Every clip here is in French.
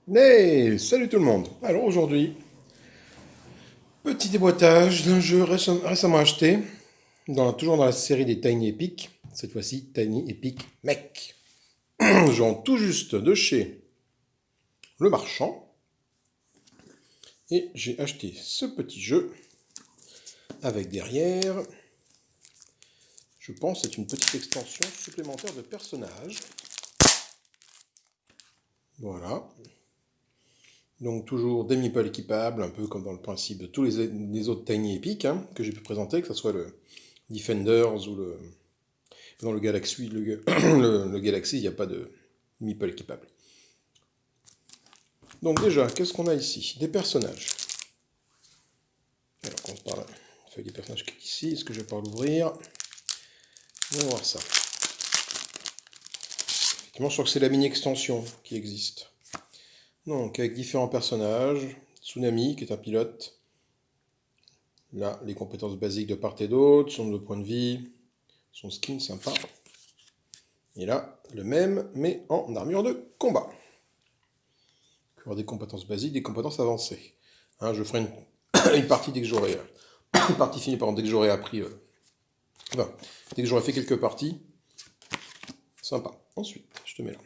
Hey, salut tout le monde. Alors aujourd'hui, petit déboîtage d'un jeu récemment acheté, toujours dans la série des Tiny Epic. Cette fois-ci, Tiny Epic Mech. Je rentre tout juste de chez le marchand et j'ai acheté ce petit jeu avec derrière, je pense, c'est une petite extension supplémentaire de personnages. Voilà. Donc toujours des meeples équipables, un peu comme dans le principe de tous les autres Tiny Epic que j'ai pu présenter, que ce soit le Defenders ou le dans le Galaxy, le Galaxy, il n'y a pas de meeple équipable. Donc déjà, qu'est-ce qu'on a ici? Des personnages. Alors, on parle feuille des personnages qui est ici. Est-ce que je vais pouvoir l'ouvrir? On va voir ça. Effectivement, je crois que c'est la mini-extension qui existe. Donc, avec différents personnages. Tsunami, qui est un pilote. Là, les compétences basiques de part et d'autre, son de point de vie, son skin sympa. Et là, le même, mais en armure de combat. Il y aura des compétences basiques, des compétences avancées. Je ferai une partie dès que j'aurai une partie finie, par exemple, dès que j'aurai appris. Enfin, dès que j'aurai fait quelques parties. Sympa. Ensuite, je te mets là.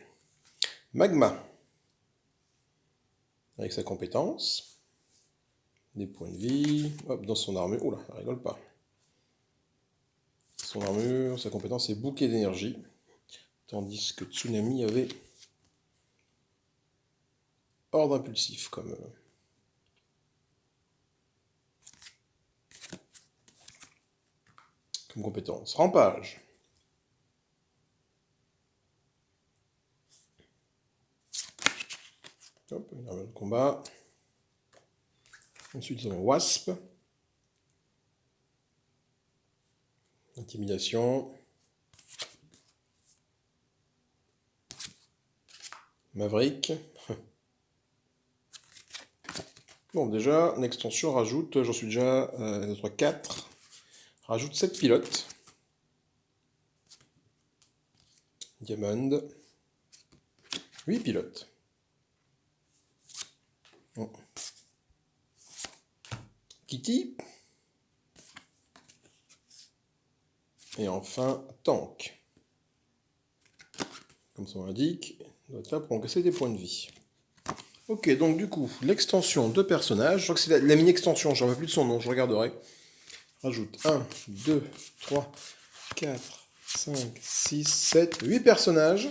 Magma. Avec sa compétence. Des points de vie. Hop, dans son armure. Oula, elle rigole pas. Son armure, sa compétence, c'est bouquet d'énergie. Tandis que Tsunami avait ordre impulsif comme compétence. Rampage. Hop, une armure de combat. Ensuite, nous avons Wasp. Intimidation. Maverick. Bon, déjà, l'extension rajoute, j'en suis déjà à 3, 4. Rajoute 7 pilotes. Diamond. 8 pilotes. Bon. Kitty. Et enfin, Tank. Comme son l'indique, doit être là pour encaisser des points de vie. Ok, donc du coup, l'extension de personnage, je crois que c'est la mini-extension, j'en veux plus de son nom, je regarderai. Rajoute 1, 2, 3, 4, 5, 6, 7, 8 personnages.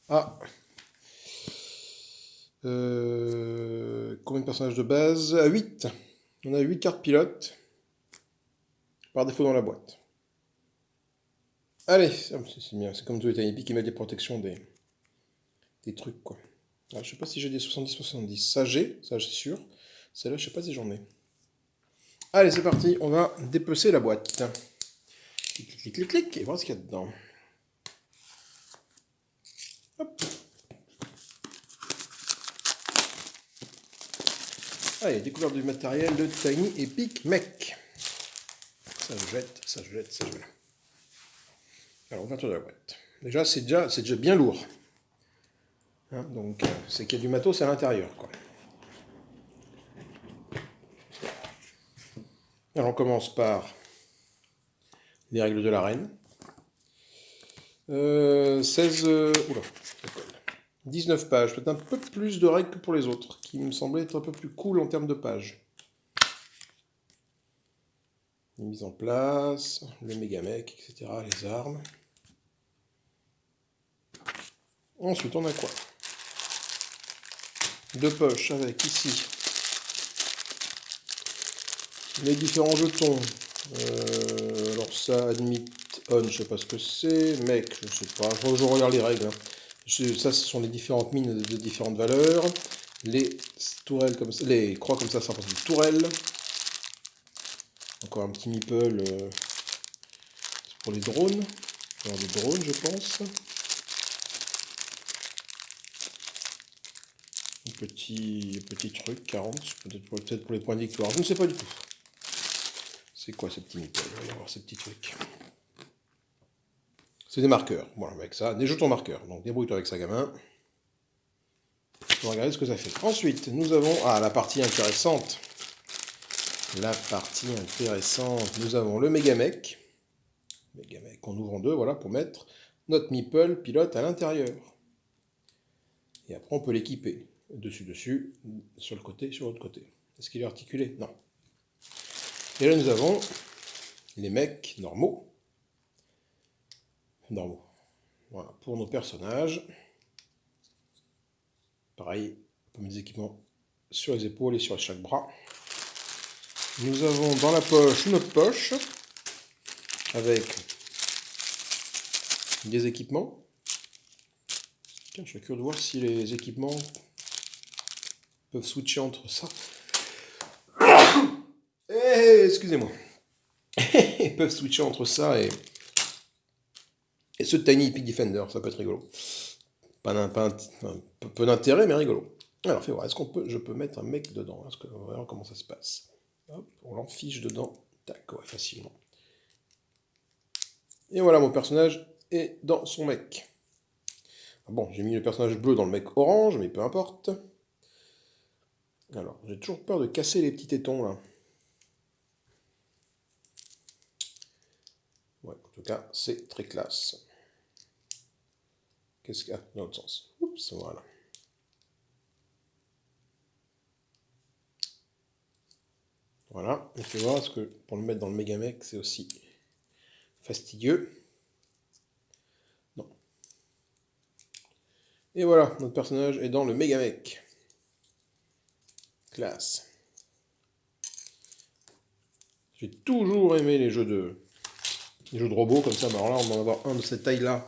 Ah. Combien de personnages de base? 8. On a 8 cartes pilotes. Par défaut dans la boîte. Allez, c'est bien, c'est comme tous les Tiny Epic qui mettent des protections des trucs quoi. Ah, je sais pas si j'ai des 70-70. Ça c'est sûr. Celle-là, je sais pas si j'en ai. Allez, c'est parti, on va dépecer la boîte. Clic, clic, clic, clic, et voir ce qu'il y a dedans. Hop. Allez, découverte du matériel de Tiny Epic Mech. Ça je jette, ça je jette, ça je jette. Alors, ouverture de la boîte. Déjà, c'est déjà bien lourd. Donc, c'est qu'il y a du matos à l'intérieur, quoi. Alors, on commence par les règles de l'arène. 16... oula, ça colle. 19 pages, peut-être un peu plus de règles que pour les autres, qui me semblaient être un peu plus cool en termes de pages. Les mises en place, le méga-mech, etc., les armes. Ensuite, on a quoi? Deux poches avec ici les différents jetons. Alors ça, admit on, je sais pas ce que c'est. Mec, je sais pas. Je regarde les règles. Ça, ce sont les différentes mines de différentes valeurs. Les tourelles comme ça, les croix comme ça représente des tourelles. Encore un petit meeple pour les drones. Alors des drones, je pense. Un petit truc, 40, peut-être pour les points de victoire. Je ne sais pas du tout. C'est quoi ces petits meeples? On va voir ces petits trucs. C'est des marqueurs. Voilà, avec ça, des jetons marqueurs. Donc débrouille-toi avec ça, gamin. On va regarder ce que ça fait. Ensuite, nous avons... Ah, la partie intéressante. La partie intéressante. Nous avons le Megamech. Megamech, on ouvre en deux, voilà, pour mettre notre meeple pilote à l'intérieur. Et après, on peut l'équiper. Dessus, sur le côté, sur l'autre côté. Est-ce qu'il est articulé? Non. Et là, nous avons les mecs normaux. Voilà, pour nos personnages. Pareil, on peut mettre des équipements sur les épaules et sur chaque bras. Nous avons dans la poche une autre poche avec des équipements. Tiens, je suis curieux de voir si les équipements peuvent switcher entre ça. Excusez-moi. Ils peuvent switcher entre ça et ce Tiny Epic Defender, ça peut être rigolo. Peu d'intérêt, mais rigolo. Alors, fais voir, est-ce je peux mettre un mec dedans? On va voir comment ça se passe. Hop, on l'enfiche dedans. Tac, ouais, facilement. Et voilà, mon personnage est dans son mec. Bon, j'ai mis le personnage bleu dans le mec orange, mais peu importe. Alors, j'ai toujours peur de casser les petits tétons, là. Ouais, en tout cas, c'est très classe. Qu'est-ce qu'il y a dans l'autre sens? Oups, voilà. Voilà, on peut voir, parce que pour le mettre dans le Megamech, c'est aussi fastidieux. Non. Et voilà, notre personnage est dans le Megamech. Classe. J'ai toujours aimé les jeux de robots comme ça. Mais alors là, on va en avoir un de cette taille-là.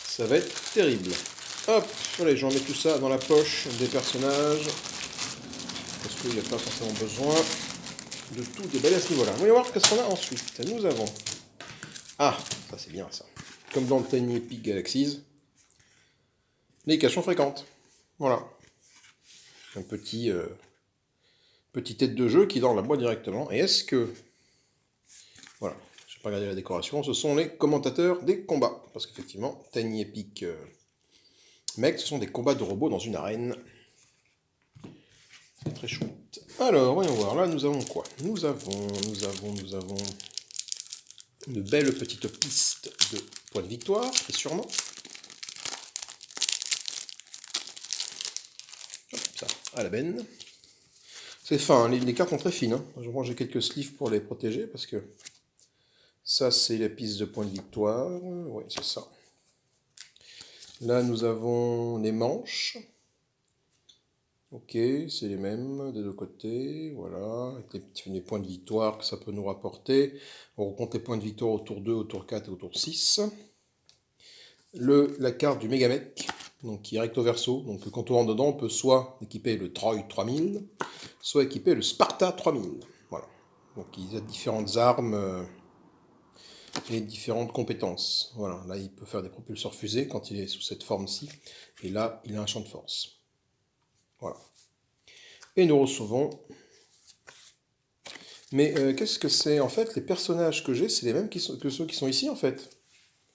Ça va être terrible. Hop, allez, je remets tout ça dans la poche des personnages. Parce qu'il n'y a pas forcément besoin de tout déballer à ce niveau-là. Voyons voir qu'est-ce qu'on a ensuite. Nous avons... Ah, ça c'est bien ça. Comme dans le Tiny Epic Galaxies. Les cachons fréquentes. Voilà. Un petit tête de jeu qui est dans la boîte directement. Et est-ce que... Voilà, je n'ai pas regardé la décoration. Ce sont les commentateurs des combats. Parce qu'effectivement, Tiny Epic Mech, ce sont des combats de robots dans une arène. C'est très chouette. Alors, voyons voir. Là, nous avons quoi? Nous avons une belle petite piste de points de victoire, et sûrement. Hop, ça, à la benne. C'est fin, hein, les cartes sont très fines. Hein. Moi, j'ai quelques sleeves pour les protéger, parce que ça, c'est la piste de points de victoire. Oui, c'est ça. Là, nous avons les manches. Ok, c'est les mêmes des deux côtés, voilà, avec les points de victoire que ça peut nous rapporter. On compte les points de victoire au tour 2, au tour 4 et au tour 6. La carte du Megamech, donc qui est recto verso, donc quand on rentre dedans, on peut soit équiper le Troy 3000, soit équiper le Sparta 3000. Voilà, donc il a différentes armes et différentes compétences. Voilà, là il peut faire des propulseurs fusées quand il est sous cette forme-ci, et là il a un champ de force. Voilà. Et nous recevons... Mais qu'est-ce que c'est? En fait, les personnages que j'ai, c'est les mêmes que ceux qui sont ici, en fait.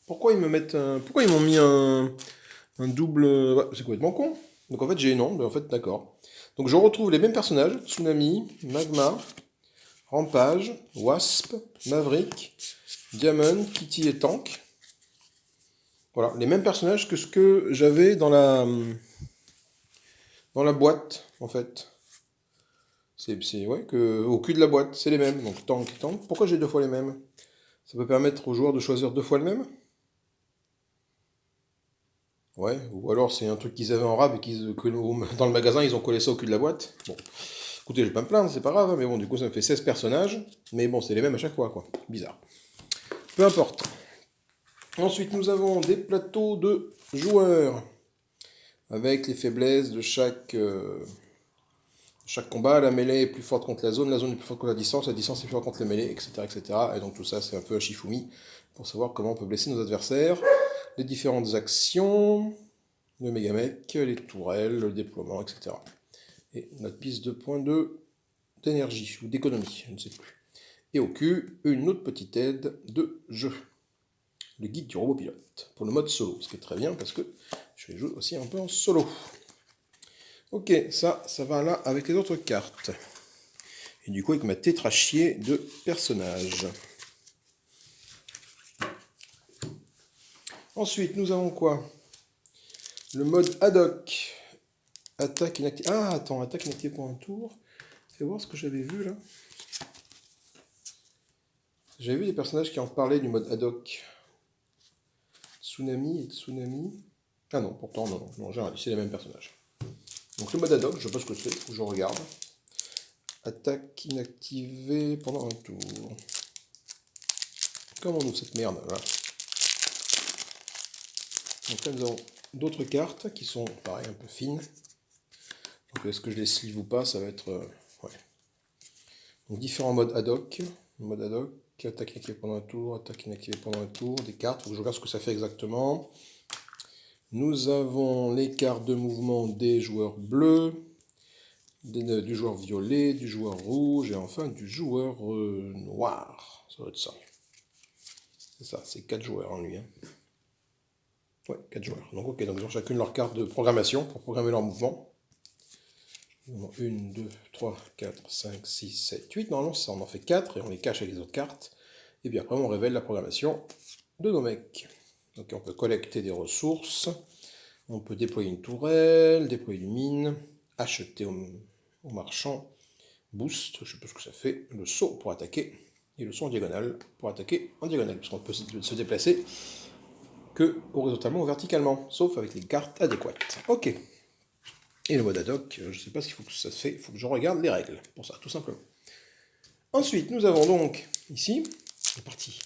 Pourquoi ils me mettent Pourquoi ils m'ont mis un double... Ouais, c'est complètement con. Donc en fait, j'ai... Non, mais en fait, d'accord. Donc je retrouve les mêmes personnages. Tsunami, Magma, Rampage, Wasp, Maverick, Diamond, Kitty et Tank. Voilà, les mêmes personnages que ce que j'avais dans la boîte, en fait. Ouais, au cul de la boîte, c'est les mêmes. Donc Tank et Tank. Pourquoi j'ai deux fois les mêmes? Ça peut permettre aux joueurs de choisir deux fois le même? Ouais, ou alors c'est un truc qu'ils avaient en rab et que dans le magasin ils ont collé ça au cul de la boîte. Bon, écoutez, je vais pas me plaindre, c'est pas grave, hein, mais bon, du coup ça me fait 16 personnages. Mais bon, c'est les mêmes à chaque fois, quoi. Bizarre. Peu importe. Ensuite, nous avons des plateaux de joueurs avec les faiblesses de chaque combat. La mêlée est plus forte contre la zone est plus forte contre la distance est plus forte contre les mêlées, etc., etc. Et donc tout ça, c'est un peu un Shifumi pour savoir comment on peut blesser nos adversaires. Les différentes actions, le Megamech, les tourelles, le déploiement, etc. Et notre piste de points d'énergie ou d'économie, je ne sais plus. Et au cul, une autre petite aide de jeu. le guide du robot pilote, pour le mode solo, ce qui est très bien parce que je vais jouer aussi un peu en solo. Ok, ça va là avec les autres cartes. Et du coup avec ma tétrachier de personnages. Ensuite, nous avons quoi? Le mode ad hoc. Attaque inactivée. Ah, attends, attaque inactivée pour un tour. Fais voir ce que j'avais vu là. J'avais vu des personnages qui en parlaient du mode ad hoc. Tsunami et Tsunami. Ah non, pourtant, non, c'est les mêmes personnages. Donc le mode ad hoc, je sais pas ce que c'est, faut que je regarde. Attaque inactivée pendant un tour. Comment on ouvre cette merde là? Donc là, nous avons d'autres cartes qui sont, pareil, un peu fines. Donc est-ce que je les sleeve ou pas? Ça va être... ouais. Donc différents modes ad hoc. Mode ad hoc, attaque inactivée pendant un tour, attaque inactivée pendant un tour, des cartes. Il faut que je regarde ce que ça fait exactement. Nous avons les cartes de mouvement des joueurs bleus, du joueur violet, du joueur rouge et enfin du joueur noir. Ça doit être ça. C'est ça, c'est 4 joueurs en lui. Hein. Ouais, 4 joueurs. Donc ok, donc ils ont chacune leur carte de programmation pour programmer leur mouvement. 1, 2, 3, 4, 5, 6, 7, 8. Normalement, ça, on en fait 4 et on les cache avec les autres cartes. Et puis après, on révèle la programmation de nos mecs. Donc on peut collecter des ressources. On peut déployer une tourelle, déployer une mine, acheter au marchand, boost, je ne sais pas ce que ça fait, le saut pour attaquer, et le saut en diagonale pour attaquer en diagonale, parce qu'on peut se déplacer que horizontalement ou verticalement, sauf avec les cartes adéquates. Ok. Et le mode ad hoc, je ne sais pas ce qu'il faut que ça se fait, il faut que je regarde les règles, pour ça, tout simplement. Ensuite, nous avons donc, ici, la partie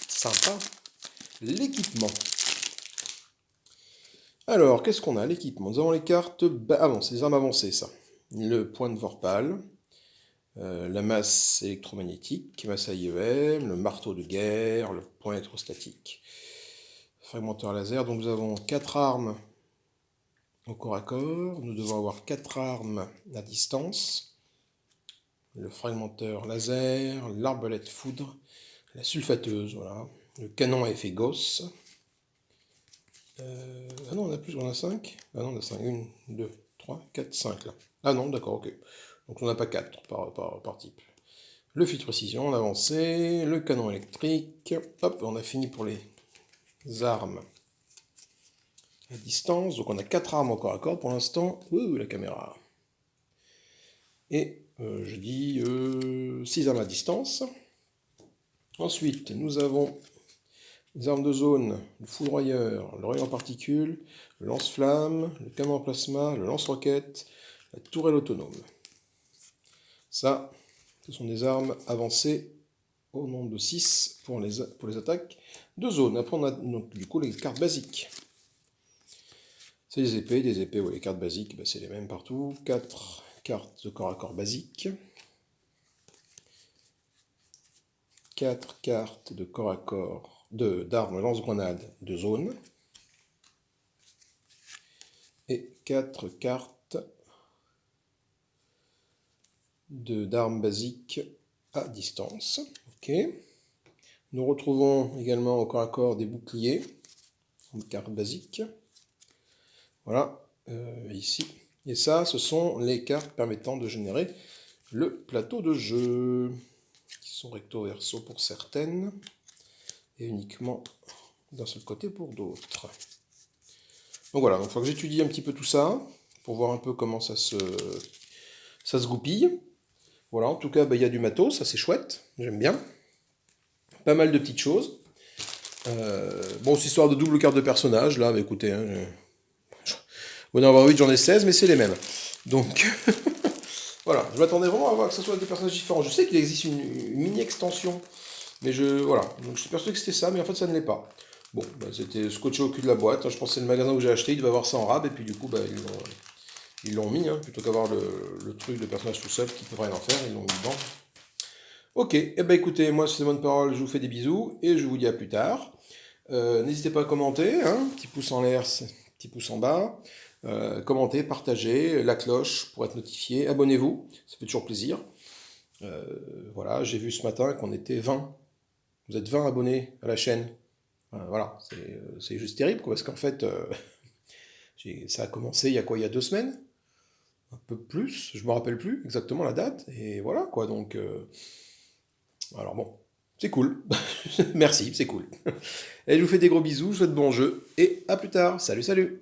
sympa, l'équipement. Alors, qu'est-ce qu'on a? L'équipement. Nous avons les cartes avancées, les armes avancées, ça. Le point de Vorpal, la masse électromagnétique, masse AIEM, le marteau de guerre, le point électrostatique, fragmenteur laser. Donc nous avons 4 armes au corps à corps. Nous devons avoir 4 armes à distance. Le fragmenteur laser, l'arbalète foudre, la sulfateuse, voilà. Le canon à effet Gauss. Ah non, on a plus, on a 5. Ah non, on a 5. 1, 2, 3, 4, 5 là. Ah non, d'accord, ok. Donc on n'a pas 4 par type. Le filtre précision, l'avancée, le canon électrique. Hop, on a fini pour les armes à distance. Donc on a 4 armes au corps à corps pour l'instant. Ouh, la caméra. Et je dis 6 armes à distance. Ensuite, nous avons les armes de zone, le foudroyeur, le rayon en particules, le lance-flamme, le canon en plasma, le lance-roquette, la tourelle autonome. Ça, ce sont des armes avancées au nombre de 6 pour les attaques de zone. Après, on a donc, du coup les cartes basiques. C'est des épées, ouais, les cartes basiques, c'est les mêmes partout. 4 cartes de corps à corps basiques. 4 cartes de corps à corps d'armes lance-grenade de zone. Et 4 cartes d'armes basiques à distance. Ok. Nous retrouvons également au corps à corps des boucliers, en carte basique. Voilà, ici. Et ça, ce sont les cartes permettant de générer le plateau de jeu, qui sont recto-verso pour certaines, et uniquement d'un seul côté pour d'autres. Donc voilà, il faut que j'étudie un petit peu tout ça, pour voir un peu comment ça se goupille. Voilà, en tout cas, il y a du matos, ça c'est chouette, j'aime bien. Pas mal de petites choses. Bon, cette histoire de double carte de personnage, là, écoutez, hein, bon, en avoir 8, j'en ai 16, mais c'est les mêmes. Donc, voilà, je m'attendais vraiment à voir que ce soit des personnages différents. Je sais qu'il existe une mini-extension, mais voilà. Donc, je suis persuadé que c'était ça, mais en fait, ça ne l'est pas. Bon, c'était scotché au cul de la boîte. Je pense que c'est le magasin où j'ai acheté, il devait avoir ça en rab, et puis du coup, ils l'ont mis, hein, plutôt qu'avoir le truc de personnage tout seul qui ne peut rien en faire, ils l'ont mis dedans. Ok, et écoutez, moi c'est bonne parole, je vous fais des bisous, et je vous dis à plus tard. N'hésitez pas à commenter, hein, petit pouce en l'air, petit pouce en bas. Commentez, partagez, la cloche pour être notifié, abonnez-vous, ça fait toujours plaisir. Voilà, j'ai vu ce matin qu'on était 20. Vous êtes 20 abonnés à la chaîne. Enfin, voilà, c'est juste terrible, quoi, parce qu'en fait, ça a commencé il y a quoi, il y a 2 semaines? Un peu plus, je me rappelle plus exactement la date, et voilà, quoi, donc, alors bon, c'est cool. Merci, c'est cool. Et je vous fais des gros bisous, je vous souhaite bon jeu, et à plus tard. Salut, salut!